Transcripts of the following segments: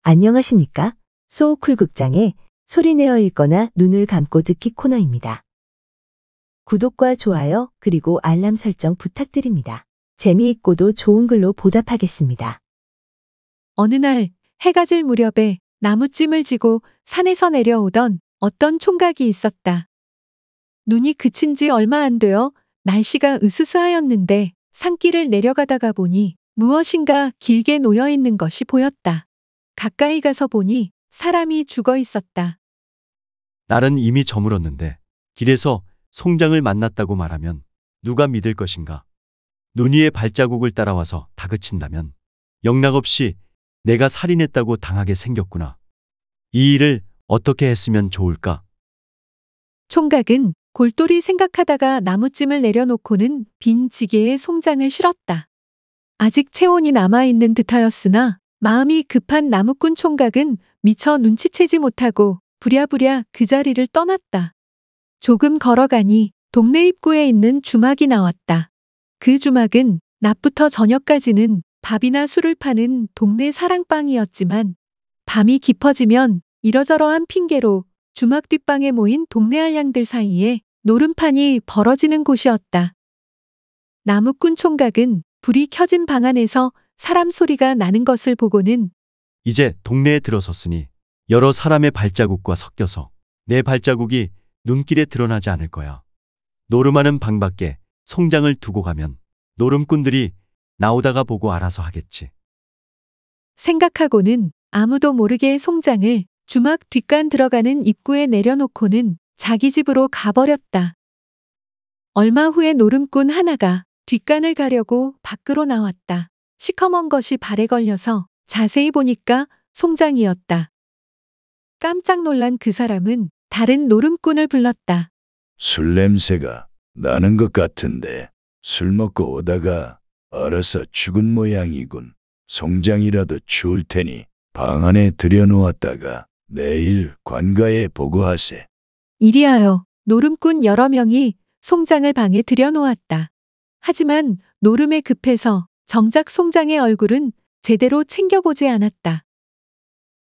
안녕하십니까? 소쿨 극장의 소리내어 읽거나 눈을 감고 듣기 코너입니다. 구독과 좋아요 그리고 알람 설정 부탁드립니다. 재미있고도 좋은 글로 보답하겠습니다. 어느 날 해가 질 무렵에 나무찜을 지고 산에서 내려오던 어떤 총각이 있었다. 눈이 그친 지 얼마 안 되어 날씨가 으스스하였는데 산길을 내려가다가 보니 무엇인가 길게 놓여 있는 것이 보였다. 가까이 가서 보니 사람이 죽어 있었다. 날은 이미 저물었는데 길에서 송장을 만났다고 말하면 누가 믿을 것인가? 눈 위의 발자국을 따라와서 다그친다면 영락없이 내가 살인했다고 당하게 생겼구나. 이 일을 어떻게 했으면 좋을까? 총각은 골똘히 생각하다가 나무찜을 내려놓고는 빈 지게에 송장을 실었다. 아직 체온이 남아있는 듯하였으나 마음이 급한 나무꾼 총각은 미처 눈치채지 못하고 부랴부랴 그 자리를 떠났다. 조금 걸어가니 동네 입구에 있는 주막이 나왔다. 그 주막은 낮부터 저녁까지는 밥이나 술을 파는 동네 사랑방이었지만 밤이 깊어지면 이러저러한 핑계로 주막 뒷방에 모인 동네 알량들 사이에 노름판이 벌어지는 곳이었다. 나무꾼 총각은 불이 켜진 방 안에서 사람 소리가 나는 것을 보고는 이제 동네에 들어섰으니 여러 사람의 발자국과 섞여서 내 발자국이 눈길에 드러나지 않을 거야. 노름하는 방 밖에 송장을 두고 가면 노름꾼들이 나오다가 보고 알아서 하겠지. 생각하고는 아무도 모르게 송장을 주막 뒷간 들어가는 입구에 내려놓고는 자기 집으로 가버렸다. 얼마 후에 노름꾼 하나가 뒷간을 가려고 밖으로 나왔다. 시커먼 것이 발에 걸려서 자세히 보니까 송장이었다. 깜짝 놀란 그 사람은 다른 노름꾼을 불렀다. 술 냄새가 나는 것 같은데 술 먹고 오다가 얼어서 죽은 모양이군. 송장이라도 주울 테니 방 안에 들여놓았다가 내일 관가에 보고하세. 이리하여 노름꾼 여러 명이 송장을 방에 들여놓았다. 하지만 노름에 급해서 정작 송장의 얼굴은 제대로 챙겨보지 않았다.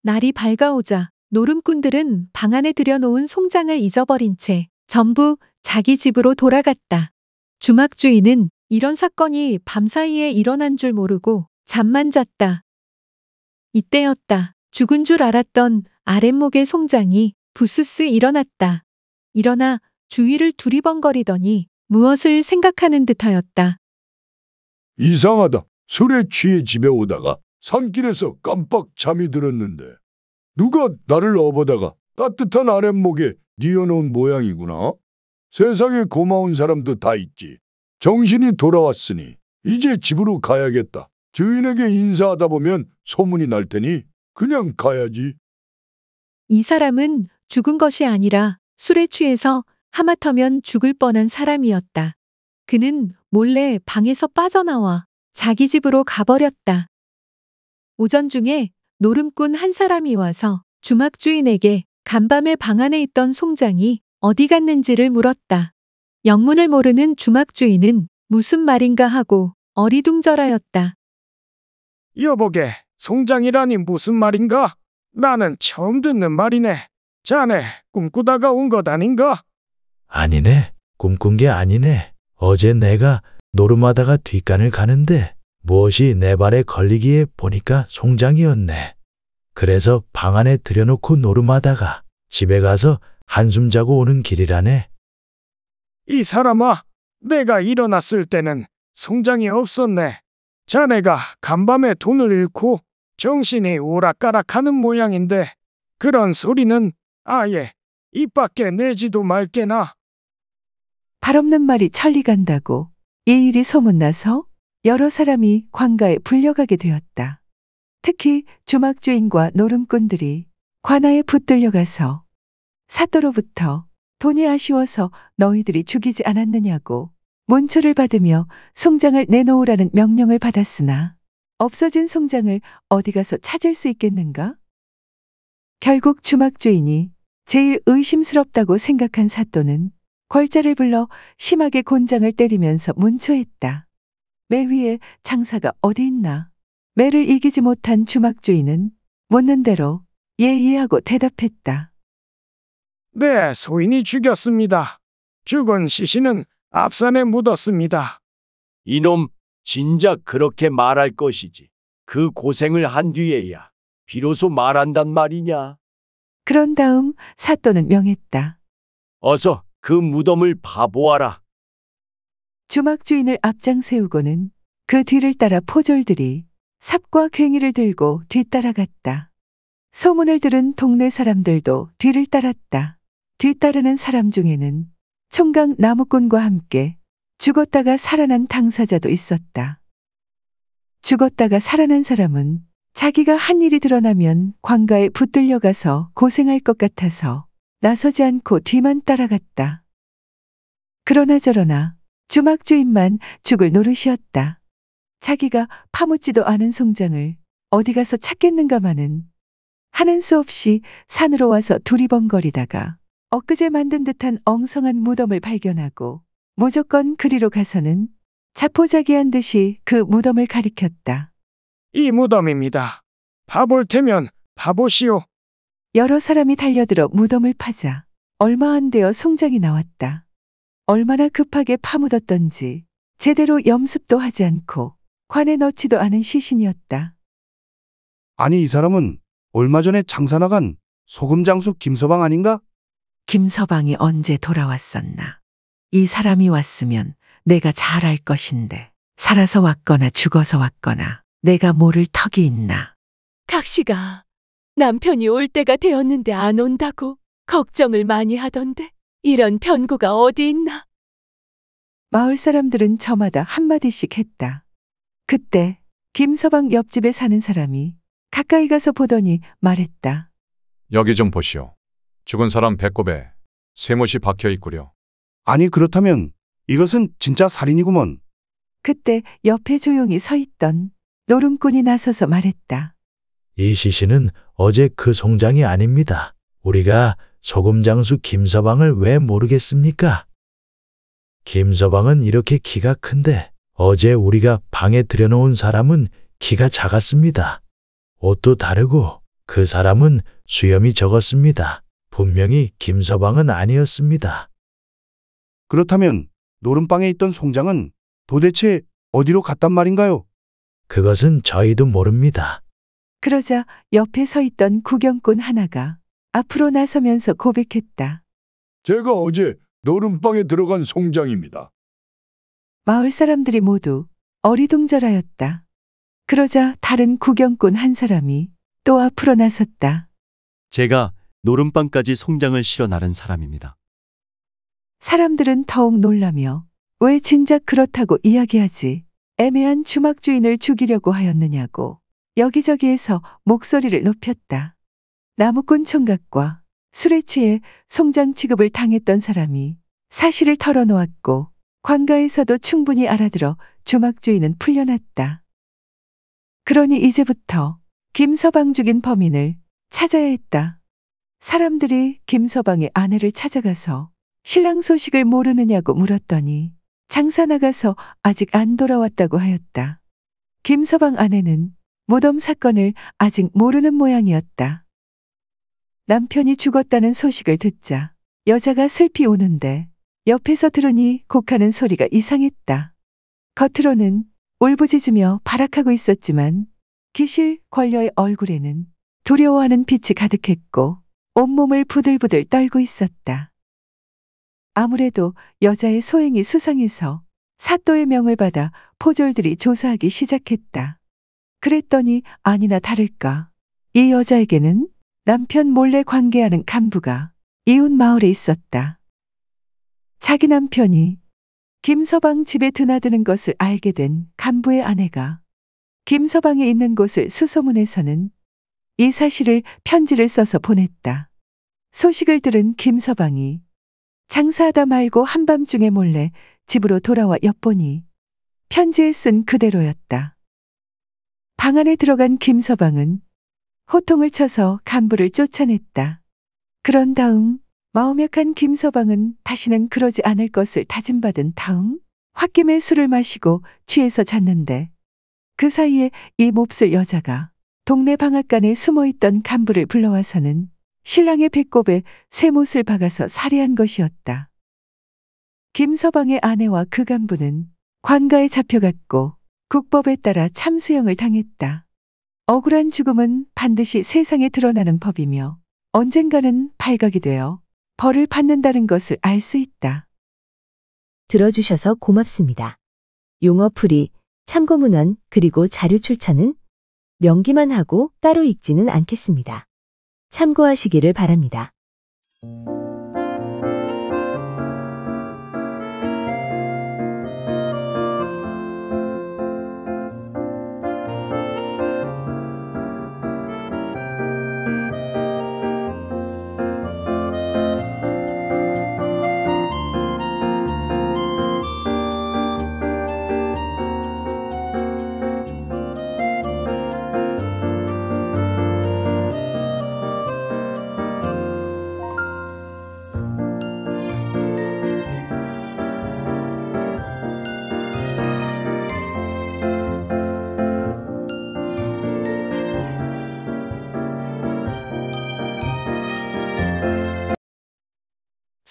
날이 밝아오자 노름꾼들은 방 안에 들여놓은 송장을 잊어버린 채 전부 자기 집으로 돌아갔다. 주막 주인은 이런 사건이 밤사이에 일어난 줄 모르고 잠만 잤다. 이때였다. 죽은 줄 알았던 아랫목의 송장이 부스스 일어났다. 일어나 주위를 두리번거리더니 무엇을 생각하는 듯하였다. 이상하다. 술에 취해 집에 오다가 산길에서 깜빡 잠이 들었는데 누가 나를 업어다가 따뜻한 아랫목에 뉘어놓은 모양이구나. 세상에 고마운 사람도 다 있지. 정신이 돌아왔으니 이제 집으로 가야겠다. 주인에게 인사하다 보면 소문이 날 테니 그냥 가야지. 이 사람은 죽은 것이 아니라 술에 취해서 하마터면 죽을 뻔한 사람이었다. 그는 몰래 방에서 빠져나와 자기 집으로 가버렸다. 오전 중에 노름꾼 한 사람이 와서 주막 주인에게 간밤에 방 안에 있던 송장이 어디 갔는지를 물었다. 영문을 모르는 주막 주인은 무슨 말인가 하고 어리둥절하였다. 여보게, 송장이라니 무슨 말인가? 나는 처음 듣는 말이네. 자네 꿈꾸다가 온 것 아닌가? 아니네. 꿈꾼 게 아니네. 어제 내가 노름하다가 뒷간을 가는데 무엇이 내 발에 걸리기에 보니까 송장이었네. 그래서 방 안에 들여놓고 노름하다가 집에 가서 한숨 자고 오는 길이라네. 이 사람아, 내가 일어났을 때는 송장이 없었네. 자네가 간밤에 돈을 잃고 정신이 오락가락하는 모양인데 그런 소리는 아예 입 밖에 내지도 말게나. 발 없는 말이 천리 간다고 이 일이 소문나서 여러 사람이 관가에 불려가게 되었다. 특히 주막주인과 노름꾼들이 관아에 붙들려가서 사또로부터 돈이 아쉬워서 너희들이 죽이지 않았느냐고 문초를 받으며 송장을 내놓으라는 명령을 받았으나 없어진 송장을 어디 가서 찾을 수 있겠는가? 결국 주막주인이 제일 의심스럽다고 생각한 사또는 걸자를 불러 심하게 곤장을 때리면서 문초했다. 매 위에 장사가 어디 있나? 매를 이기지 못한 주막주인은 묻는 대로 예의하고 대답했다. 네, 소인이 죽였습니다. 죽은 시신은 앞산에 묻었습니다. 이놈, 진작 그렇게 말할 것이지. 그 고생을 한 뒤에야 비로소 말한단 말이냐. 그런 다음 사또는 명했다. 어서 그 무덤을 파보아라. 주막 주인을 앞장 세우고는 그 뒤를 따라 포졸들이 삽과 괭이를 들고 뒤따라갔다. 소문을 들은 동네 사람들도 뒤를 따랐다. 뒤따르는 사람 중에는 총각 나무꾼과 함께 죽었다가 살아난 당사자도 있었다. 죽었다가 살아난 사람은 자기가 한 일이 드러나면 관가에 붙들려 가서 고생할 것 같아서 나서지 않고 뒤만 따라갔다. 그러나 저러나 주막 주인만 죽을 노릇이었다. 자기가 파묻지도 않은 송장을 어디 가서 찾겠는가마는 하는 수 없이 산으로 와서 두리번거리다가 엊그제 만든 듯한 엉성한 무덤을 발견하고 무조건 그리로 가서는 자포자기한 듯이 그 무덤을 가리켰다. 이 무덤입니다. 파볼 테면 파보시오. 여러 사람이 달려들어 무덤을 파자 얼마 안 되어 송장이 나왔다. 얼마나 급하게 파묻었던지 제대로 염습도 하지 않고 관에 넣지도 않은 시신이었다. 아니 이 사람은 얼마 전에 장사 나간 소금장수 김서방 아닌가? 김서방이 언제 돌아왔었나. 이 사람이 왔으면 내가 잘 알 것인데 살아서 왔거나 죽어서 왔거나 내가 모를 턱이 있나. 각시가 남편이 올 때가 되었는데 안 온다고 걱정을 많이 하던데 이런 변고가 어디 있나? 마을 사람들은 저마다 한마디씩 했다. 그때 김서방 옆집에 사는 사람이 가까이 가서 보더니 말했다. 여기 좀 보시오. 죽은 사람 배꼽에 쇠못이 박혀 있구려. 아니 그렇다면 이것은 진짜 살인이구먼. 그때 옆에 조용히 서 있던 노름꾼이 나서서 말했다. 이 시신은 어제 그 송장이 아닙니다. 우리가 소금장수 김서방을 왜 모르겠습니까? 김서방은 이렇게 키가 큰데 어제 우리가 방에 들여놓은 사람은 키가 작았습니다. 옷도 다르고 그 사람은 수염이 적었습니다. 분명히 김서방은 아니었습니다. 그렇다면 노름방에 있던 송장은 도대체 어디로 갔단 말인가요? 그것은 저희도 모릅니다. 그러자 옆에 서 있던 구경꾼 하나가 앞으로 나서면서 고백했다. 제가 어제 노름방에 들어간 송장입니다. 마을 사람들이 모두 어리둥절하였다. 그러자 다른 구경꾼 한 사람이 또 앞으로 나섰다. 제가 노름방까지 송장을 실어 나른 사람입니다. 사람들은 더욱 놀라며 왜 진작 그렇다고 이야기하지 애매한 주막 주인을 죽이려고 하였느냐고 여기저기에서 목소리를 높였다. 나무꾼 총각과 술에 취해 송장 취급을 당했던 사람이 사실을 털어놓았고 관가에서도 충분히 알아들어 주막 주인은 풀려났다. 그러니 이제부터 김서방 죽인 범인을 찾아야 했다. 사람들이 김서방의 아내를 찾아가서 신랑 소식을 모르느냐고 물었더니 장사 나가서 아직 안 돌아왔다고 하였다. 김서방 아내는 무덤 사건을 아직 모르는 모양이었다. 남편이 죽었다는 소식을 듣자 여자가 슬피 우는데 옆에서 들으니 곡하는 소리가 이상했다. 겉으로는 울부짖으며 발악하고 있었지만 기실 권녀의 얼굴에는 두려워하는 빛이 가득했고 온몸을 부들부들 떨고 있었다. 아무래도 여자의 소행이 수상해서 사또의 명을 받아 포졸들이 조사하기 시작했다. 그랬더니 아니나 다를까 이 여자에게는 남편 몰래 관계하는 간부가 이웃 마을에 있었다. 자기 남편이 김서방 집에 드나드는 것을 알게 된 간부의 아내가 김서방이 있는 곳을 수소문해서는 이 사실을 편지를 써서 보냈다. 소식을 들은 김서방이 장사하다 말고 한밤중에 몰래 집으로 돌아와 엿보니 편지에 쓴 그대로였다. 방 안에 들어간 김서방은 호통을 쳐서 간부를 쫓아냈다. 그런 다음 마음약한 김서방은 다시는 그러지 않을 것을 다짐받은 다음 홧김에 술을 마시고 취해서 잤는데 그 사이에 이 몹쓸 여자가 동네 방앗간에 숨어있던 간부를 불러와서는 신랑의 배꼽에 쇠못을 박아서 살해한 것이었다. 김서방의 아내와 그 간부는 관가에 잡혀갔고 국법에 따라 참수형을 당했다. 억울한 죽음은 반드시 세상에 드러나는 법이며 언젠가는 발각이 되어 벌을 받는다는 것을 알 수 있다. 들어주셔서 고맙습니다. 용어풀이, 참고문헌, 그리고 자료 출처는 명기만 하고 따로 읽지는 않겠습니다. 참고하시기를 바랍니다.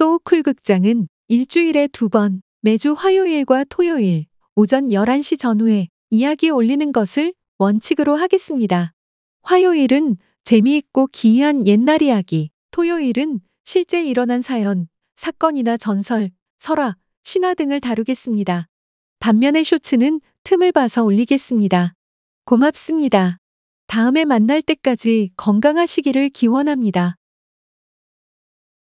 소우쿨 극장은 일주일에 2번, 매주 화요일과 토요일, 오전 11시 전후에 이야기 올리는 것을 원칙으로 하겠습니다. 화요일은 재미있고 기이한 옛날 이야기, 토요일은 실제 일어난 사연, 사건이나 전설, 설화, 신화 등을 다루겠습니다. 반면에 쇼츠는 틈을 봐서 올리겠습니다. 고맙습니다. 다음에 만날 때까지 건강하시기를 기원합니다.